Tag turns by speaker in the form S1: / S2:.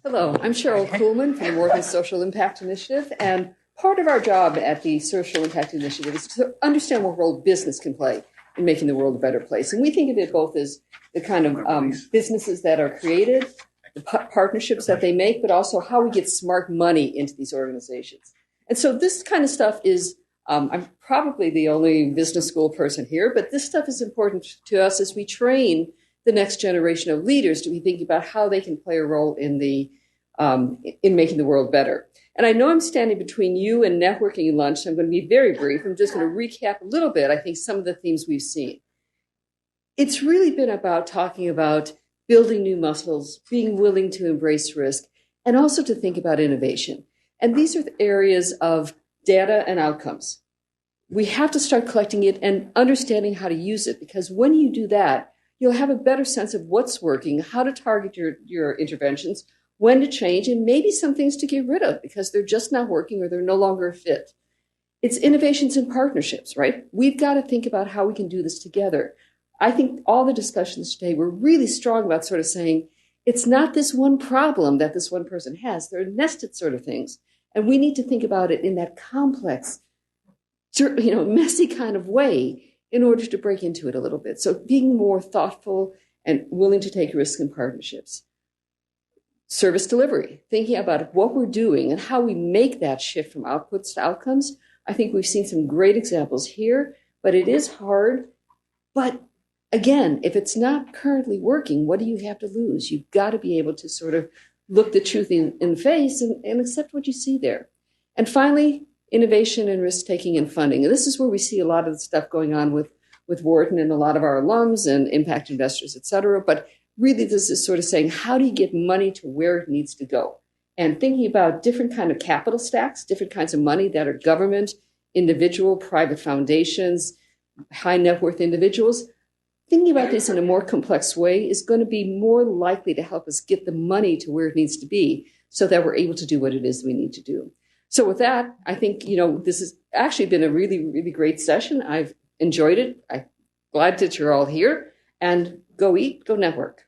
S1: Hello, I'm Sherryl Kuhlman from the Wharton Social Impact Initiative, and part of our job at the Social Impact Initiative is to understand what role business can play in making the world a better place. And we think of it both as the kind of businesses that are created, the partnerships that they make, but also how we get smart money into these organizations. And so this kind of stuff is, I'm probably the only business school person here, but this stuff is important to us as we train the next generation of leaders to be thinking about how they can play a role in making the world better. And I know I'm standing between you and networking lunch, so I'm going to be very brief. I'm just going to recap a little bit, I think, some of the themes we've seen. It's really been about talking about building new muscles, being willing to embrace risk, and also to think about innovation. And these are the areas of data and outcomes. We have to start collecting it and understanding how to use it, because when you do that, you'll have a better sense of what's working, how to target your interventions, when to change, and maybe some things to get rid of because they're just not working or they're no longer a fit. It's innovations and partnerships, right? We've got to think about how we can do this together. I think all the discussions today were really strong about sort of saying, it's not this one problem that this one person has. They're nested sort of things. And we need to think about it in that complex, messy kind of way in order to break into it a little bit. So being more thoughtful and willing to take risks in partnerships. Service delivery, thinking about what we're doing and how we make that shift from outputs to outcomes. I think we've seen some great examples here, but it is hard. But again, if it's not currently working, what do you have to lose? You've got to be able to sort of look the truth in the face and accept what you see there. And finally, innovation and risk-taking and funding. And this is where we see a lot of the stuff going on with Wharton and a lot of our alums and impact investors, et cetera. But really, this is sort of saying, how do you get money to where it needs to go? And thinking about different kind of capital stacks, different kinds of money that are government, individual, private foundations, high net worth individuals. Thinking about this in a more complex way is going to be more likely to help us get the money to where it needs to be so that we're able to do what it is we need to do. So with that, I think, this has actually been a really, really great session. I've enjoyed it. I'm glad that you're all here. And go eat, go network.